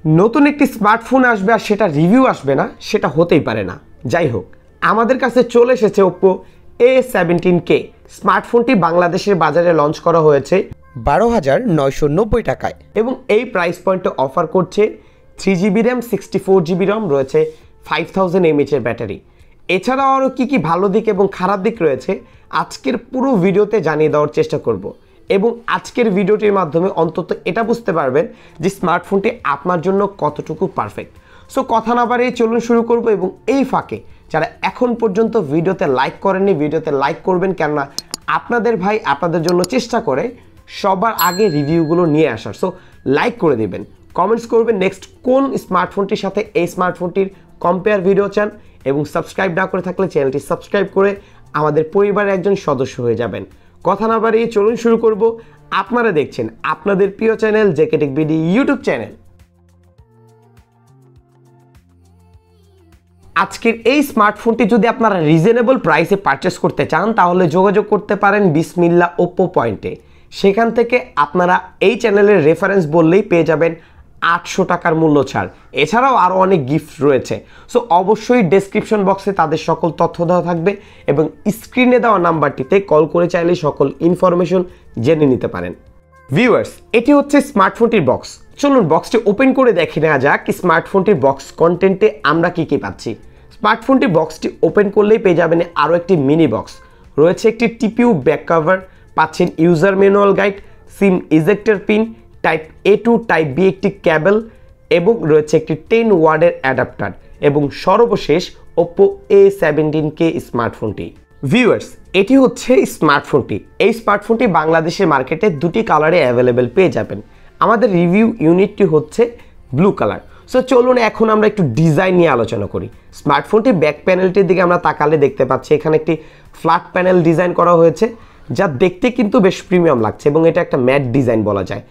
নতুন একটি স্মার্টফোন আসবে আর সেটা রিভিউ আসবে না, সেটা হতেই পারে না। যাই হোক, আমাদের কাছে চলে এসেছে Oppo A17k। স্মার্টফোনটি বাংলাদেশের বাজারে লঞ্চ করা হয়েছে 12,990 টাকায় এবং এই প্রাইস পয়েন্টে অফার করছে 3GB র্যাম, 64GB রম, রয়েছে 5000 mAh এর ব্যাটারি। এছাড়াও আরও কী ভালো দিক এবং খারাপ দিক রয়েছে আজকের পুরো ভিডিওতে জানিয়ে দেওয়ার চেষ্টা করব এবং আজকের ভিডিওটির মাধ্যমে অন্তত এটা বুঝতে পারবেন যে স্মার্টফোনটি আপনার জন্য কতটুকু পারফেক্ট। সো কথা না বাড়িয়ে চলুন শুরু করব এবং এই ফাঁকে যারা এখন পর্যন্ত ভিডিওতে লাইক করেননি ভিডিওতে লাইক করবেন, কেননা আপনাদের ভাই আপনাদের জন্য চেষ্টা করে সবার আগে রিভিউগুলো নিয়ে আসার। সো লাইক করে দেবেন, কমেন্টস করবেন নেক্সট কোন স্মার্টফোনটির সাথে এই স্মার্টফোনটির কম্পেয়ার ভিডিও চান এবং সাবস্ক্রাইব না করে থাকলে চ্যানেলটি সাবস্ক্রাইব করে আমাদের পরিবারের একজন সদস্য হয়ে যাবেন। কথা না বাড়িয়ে চলুন শুরু করব। আপনারা দেখছেন আপনাদের প্রিয় channel JK tech BD YouTube channel. আজকের এই স্মার্টফোনটি যদি আপনারা রিজনেবল প্রাইসে পারচেস করতে চান তাহলে যোগাযোগ করতে পারেন বিসমিল্লাহ ওপ্পো পয়েন্টে। সেখান থেকে আপনারা এই চ্যানেলের রেফারেন্স বললেই পেয়ে যাবেন 800 টাকার মূল্য ছাড়। এছাড়াও আরও অনেক গিফট রয়েছে। সো অবশ্যই ডেসক্রিপশন বক্সে তাদের সকল তথ্য দেওয়া থাকবে এবং স্ক্রিনে দেওয়া নাম্বারটিতে কল করে চাইলে সকল ইনফরমেশন জেনে নিতে পারেন। ভিউয়ার্স, এটি হচ্ছে স্মার্টফোনটির বক্স। চলুন বক্সটি ওপেন করে দেখে নেওয়া যাক স্মার্টফোনটির বক্স কন্টেন্টে আমরা কী পাচ্ছি। স্মার্টফোনটির বক্সটি ওপেন করলেই পেয়ে যাবেন আরও একটি মিনি বক্স। রয়েছে একটি টিপিইউ ব্যাক কভার, পাচ্ছেন user manual guide, SIM ejector pin, type A to type B একটি ক্যাবেল এবং রয়েছে একটি 10 ওয়াটের অ্যাডাপ্টার এবং সর্বশেষ Oppo A17k স্মার্টফোনটি। ভিউয়ার্স, এটি হচ্ছে স্মার্টফোনটি। এই স্মার্টফোনটি বাংলাদেশের মার্কেটে দুটি কালারে অ্যাভেলেবেল পেয়ে যাবেন। আমাদের রিভিউ ইউনিটটি হচ্ছে ব্লু কালার। সো চলুন এখন আমরা একটু ডিজাইন নিয়ে আলোচনা করি। স্মার্টফোনটির ব্যাক প্যানেলটির দিকে আমরা তাকালে দেখতে পাচ্ছি এখানে একটি ফ্ল্যাট প্যানেল ডিজাইন করা হয়েছে, যা দেখতে কিন্তু বেশ প্রিমিয়াম লাগছে এবং এটা একটা ম্যাট ডিজাইন বলা যায়।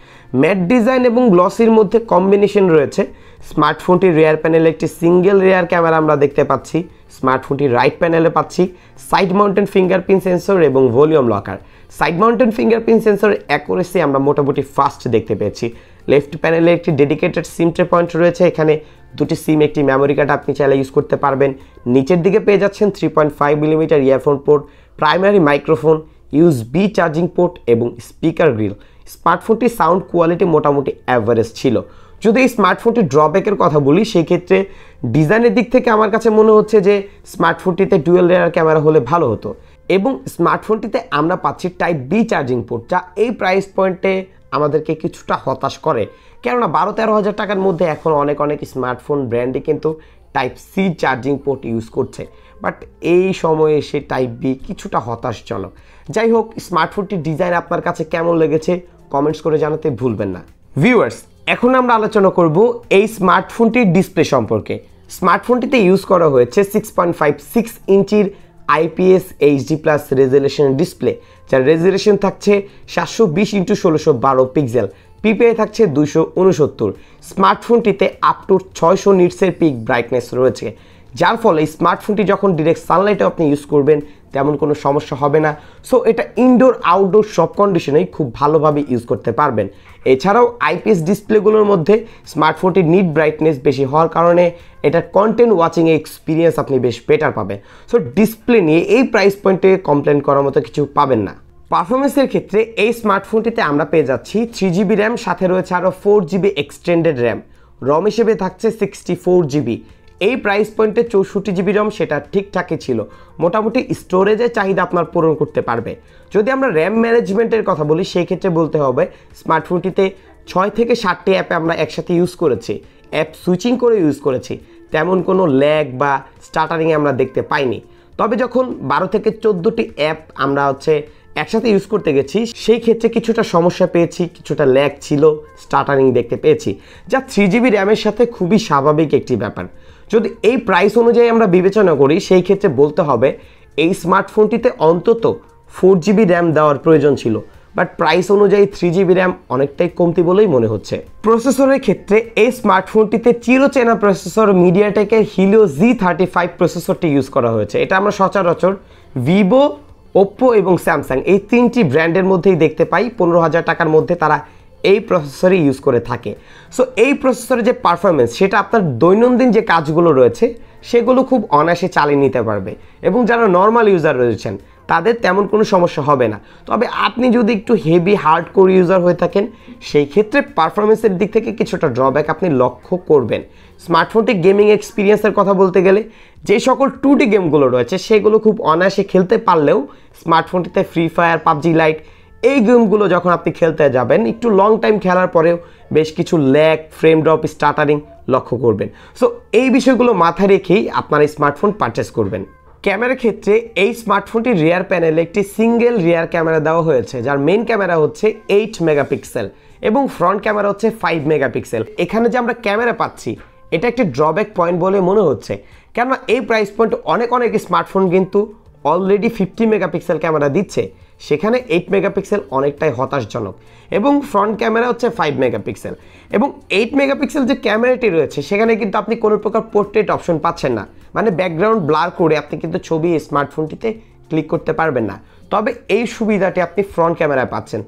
ম্যাট ডিজাইন এবং গ্লসির মধ্যে কম্বিনেশন রয়েছে। স্মার্টফোনটির রেয়ার প্যানেলে একটি সিঙ্গেল রেয়ার ক্যামেরা আমরা দেখতে পাচ্ছি। স্মার্টফোনটির রাইট প্যানেলে পাচ্ছি সাইড মাউন্টেন ফিঙ্গারপ্রিন্ট সেন্সর এবং volume locker. Side mountain fingerprint সেন্সরের অ্যাকুরেসি আমরা মোটামুটি ফাস্ট দেখতে পেয়েছি। লেফট প্যানেলে একটি ডেডিকেটেড সিম ট্রে পয়েন্ট রয়েছে। এখানে দুটি সিম, একটি মেমোরি কার্ড আপনি চাইলে ইউজ করতে পারবেন। নিচের দিকে পেয়ে যাচ্ছেন 3.5 millimetre earphone port, primary microphone, USB charging port এবং স্পিকার গ্রিল। স্মার্টফোনটির সাউন্ড কোয়ালিটি মোটামুটি অ্যাভারেজ ছিল। যদি এই স্মার্টফোনটির ড্রব্যাকের কথা বলি সেই ক্ষেত্রে ডিজাইনের দিক থেকে আমার কাছে মনে হচ্ছে যে স্মার্টফোনটিতে ডুয়েল রেয়ার ক্যামেরা হলে ভালো হতো এবং স্মার্টফোনটিতে আমরা পাচ্ছি টাইপ B চার্জিং পোর্ট, যা এই প্রাইস পয়েন্টে আমাদেরকে কিছুটা হতাশ করে। কেননা 12-13 হাজার টাকার মধ্যে এখন অনেক স্মার্টফোন ব্র্যান্ডে কিন্তু type C charging port use করছে, বাট এই সময়ে এসে টাইপ B কিছুটা হতাশজনক। যাই হোক, স্মার্টফোনটির ডিজাইন আপনার কাছে কেমন লেগেছে কমেন্টস করে জানাতে ভুলবেন না। ভিউয়ার্স, এখন আমরা আলোচনা করব এই স্মার্টফোনটির ডিসপ্লে সম্পর্কে। স্মার্টফোনটিতে ইউজ করা হয়েছে 6.56 ইঞ্চির IPS HD+ রেজুলেশন ডিসপ্লে, যার রেজুলেশন থাকছে 720x1612 পিক্সেল, PPI থাকছে 269। স্মার্টফোনটিতে আপ টু 600 নিটসের পিক ব্রাইটনেস রয়েছে, যার ফলে স্মার্টফোনটি যখন ডিরেক্ট সানলাইটে আপনি ইউজ করবেন তেমন কোনো সমস্যা হবে না। সো এটা ইনডোর আউটডোর সব কন্ডিশনেই খুব ভালোভাবে ইউজ করতে পারবেন। এছাড়াও IPS ডিসপ্লেগুলোর মধ্যে স্মার্টফোনটির নিট ব্রাইটনেস বেশি হওয়ার কারণে এটার কন্টেন্ট ওয়াচিং এক্সপিরিয়েন্স আপনি বেশ বেটার পাবেন। সো ডিসপ্লে নিয়ে এই প্রাইস পয়েন্টে কমপ্লেন করার মতো কিছু পাবেন না। পারফরমেন্সের ক্ষেত্রে এই স্মার্টফোনটিতে আমরা পেয়ে যাচ্ছি 3GB র্যাম, সাথে রয়েছে আরও 4GB এক্সটেন্ডেড র্যাম। রম হিসেবে থাকছে 64GB। এই প্রাইস পয়েন্টে 64GB রম সেটা ঠিকঠাকই ছিল, মোটামুটি স্টোরেজের চাহিদা আপনার পূরণ করতে পারবে। যদি আমরা র্যাম ম্যানেজমেন্টের কথা বলি সেই ক্ষেত্রে বলতে হবে স্মার্টফোনটিতে 6 থেকে 7টি অ্যাপে আমরা একসাথে ইউজ করেছি, অ্যাপ সুইচিং করে ইউজ করেছি, তেমন কোনো ল্যাগ বা স্টার্টারিংয়ে আমরা দেখতে পাইনি। তবে যখন 12 থেকে 14টি অ্যাপ আমরা একসাথে ইউজ করতে গেছি সেই ক্ষেত্রে কিছুটা সমস্যা পেয়েছি, কিছুটা ল্যাগ ছিল, স্টার্টারিং দেখতে পেয়েছি, যা 3GB র্যামের সাথে খুবই স্বাভাবিক একটি ব্যাপার। যদি এই প্রাইস অনুযায়ী আমরা বিবেচনা করি সেই ক্ষেত্রে বলতে হবে এই স্মার্টফোনটিতে অন্তত 4GB র্যাম দেওয়ার প্রয়োজন ছিল, বাট প্রাইস অনুযায়ী 3GB র্যাম অনেকটাই কমতি বলেই মনে হচ্ছে। প্রসেসরের ক্ষেত্রে এই স্মার্টফোনটিতে চিরচেনা প্রসেসর মিডিয়াটেকের হিলিও G35 প্রসেসরটি ইউজ করা হয়েছে। এটা আমরা সচরাচর ভিভো, ওপ্পো এবং স্যামসাং এই তিনটি ব্র্যান্ডের মধ্যেই দেখতে পাই। 15,000 টাকার মধ্যে তারা এই প্রসেসরই ইউজ করে থাকে। সো এই প্রসেসরের যে পারফরমেন্স সেটা আপনার দৈনন্দিন যে কাজগুলো রয়েছে সেগুলো খুব অনায়াসে চালিয়ে নিতে পারবে, এবং যারা নর্মাল ইউজার রয়েছেন তাদের তেমন কোনো সমস্যা হবে না। তবে আপনি যদি একটু হেভি হার্ড কোর ইউজার হয়ে থাকেন সেই ক্ষেত্রে পারফরমেন্সের দিক থেকে কিছুটা ড্রব্যাক আপনি লক্ষ্য করবেন। স্মার্টফোনটি গেমিং এক্সপিরিয়েন্সের কথা বলতে গেলে যে সকল 2D গেমগুলো রয়েছে সেগুলো খুব অনায়াসে খেলতে পারলেও স্মার্টফোনটিতে ফ্রি ফায়ার, পাবজি লাইট এই গেমগুলো যখন আপনি খেলতে যাবেন একটু লং টাইম খেলার পরেও বেশ কিছু ল্যাগ, ফ্রেম ড্রপ, স্টাটারিং লক্ষ্য করবেন। সো এই বিষয়গুলো মাথায় রেখেই আপনারা এই স্মার্টফোন পারচেস করবেন। ক্যামেরার ক্ষেত্রে এই স্মার্টফোনটির রিয়ার প্যানেলে একটি সিঙ্গেল রিয়ার ক্যামেরা দেওয়া হয়েছে, যার মেইন ক্যামেরা হচ্ছে 8 মেগাপিক্সেল এবং ফ্রন্ট ক্যামেরা হচ্ছে 5 মেগাপিক্সেল। এখানে যে আমরা ক্যামেরা পাচ্ছি এটা একটি ড্রব্যাক পয়েন্ট বলে মনে হচ্ছে, কেননা এই প্রাইস পয়েন্ট অনেক স্মার্টফোন কিন্তু অলরেডি 50 মেগাপিক্সেল ক্যামেরা দিচ্ছে, সেখানে 8 মেগাপিক্সেল অনেকটাই হতাশজনক, এবং ফ্রন্ট ক্যামেরা হচ্ছে 5 মেগাপিক্সেল। এবং 8 মেগাপিক্সেল যে ক্যামেরাটি রয়েছে সেখানে কিন্তু আপনি কোনো প্রকার পোর্ট্রেট অপশন পাচ্ছেন না, মানে ব্যাকগ্রাউন্ড ব্লার করে আপনি কিন্তু ছবি স্মার্টফোনটিতে ক্লিক করতে পারবেন না। তবে এই সুবিধাটি আপনি ফ্রন্ট ক্যামেরায় পাচ্ছেন।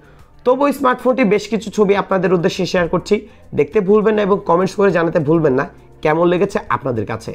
তবু স্মার্টফোনটি বেশ কিছু ছবি আপনাদের উদ্দেশ্যে শেয়ার করছি, দেখতে ভুলবেন না এবং কমেন্টস করে জানাতে ভুলবেন না কেমন লেগেছে আপনাদের কাছে।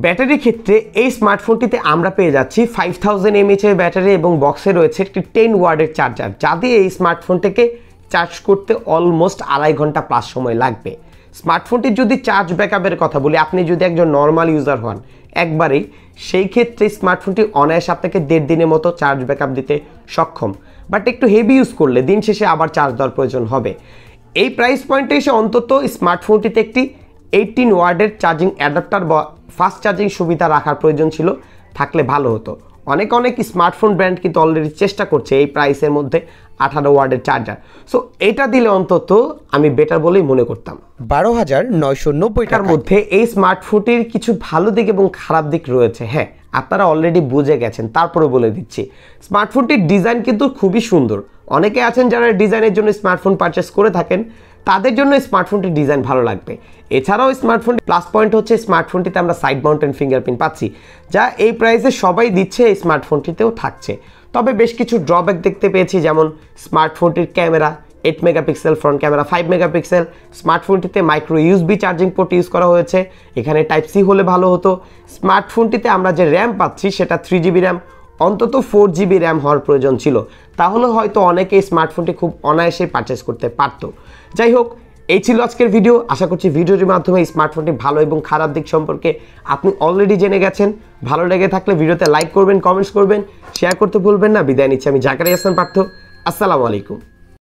ব্যাটারির ক্ষেত্রে এই স্মার্টফোনটিতে আমরা পেয়ে যাচ্ছি 5000 mAh এর ব্যাটারি এবং বক্সে রয়েছে একটি 10 ওয়াটের চার্জার, যা দিয়ে এই স্মার্টফোনটিকে চার্জ করতে অলমোস্ট 2.5 ঘন্টা প্লাস সময় লাগবে। স্মার্টফোনটির যদি চার্জ ব্যাকআপের কথা বলি, আপনি যদি একজন নর্মাল ইউজার হন একবারেই, সেই ক্ষেত্রে স্মার্টফোনটি অনায়াসে আপনাকে 1.5 দিনের মতো চার্জ ব্যাকআপ দিতে সক্ষম। বাট একটু হেভি ইউজ করলে দিন শেষে আবার চার্জ দেওয়ার প্রয়োজন হবে। এই প্রাইস পয়েন্টে এসে অন্তত স্মার্টফোনটিতে একটি 18 ওয়াটের চার্জিং অ্যাডাপ্টার বা ফাস্ট চার্জিং সুবিধা রাখার প্রয়োজন ছিল, থাকলে ভালো হতো। অনেক স্মার্টফোন ব্র্যান্ড কিন্তু অলরেডি চেষ্টা করছে এই প্রাইসের মধ্যে 18 ওয়াটের চার্জার। সো এটা দিলে অন্তত আমি বেটার বলেই মনে করতাম। 12,990 টাকার মধ্যে এই স্মার্টফোনটির কিছু ভালো দিক এবং খারাপ দিক রয়েছে। হ্যাঁ, আপনারা অলরেডি বুঝে গেছেন, তারপরে বলে দিচ্ছি। স্মার্টফোনটির ডিজাইন কিন্তু খুবই সুন্দর। অনেকে আছেন যারা ডিজাইনের জন্য স্মার্টফোন পারচেস করে থাকেন, তাদের জন্য স্মার্টফোনটির ডিজাইন ভালো লাগবে। এছাড়াও স্মার্টফোনটি প্লাস পয়েন্ট হচ্ছে স্মার্টফোনটিতে আমরা সাইড মাউন্টেন ফিঙ্গারপ্রিন্ট পাচ্ছি, যা এই প্রাইসে সবাই দিচ্ছে, এই স্মার্টফোনটিতেও থাকছে। তবে বেশ কিছু ড্রব্যাক দেখতে পেয়েছি, যেমন স্মার্টফোনটির camera 8 megapixel, front camera 5 megapixel. স্মার্টফোনটিতে micro USB charging port use করা হয়েছে, এখানে টাইপ সি হলে ভালো হতো। স্মার্টফোনটিতে আমরা যে র্যাম পাচ্ছি সেটা 3GB র্যাম, অন্তত 4GB র্যাম হওয়ার প্রয়োজন ছিল, তাহলে হয়তো অনেকে স্মার্টফোনটি খুব অনায়াসে পারচেস করতে পারত। যাই হোক, এই ছিল আজকের ভিডিও। আশা করছি ভিডিওটির মাধ্যমে স্মার্টফোনটি ভালো এবং খারাপ দিক সম্পর্কে আপনি অলরেডি জেনে গেছেন। ভালো লেগে থাকলে ভিডিওতে লাইক করবেন, কমেন্টস করবেন, শেয়ার করতে ভুলবেন না। বিদায় নিচ্ছি আমি জাকারিয়া হাসান পার্থ। আসসালামু আলাইকুম।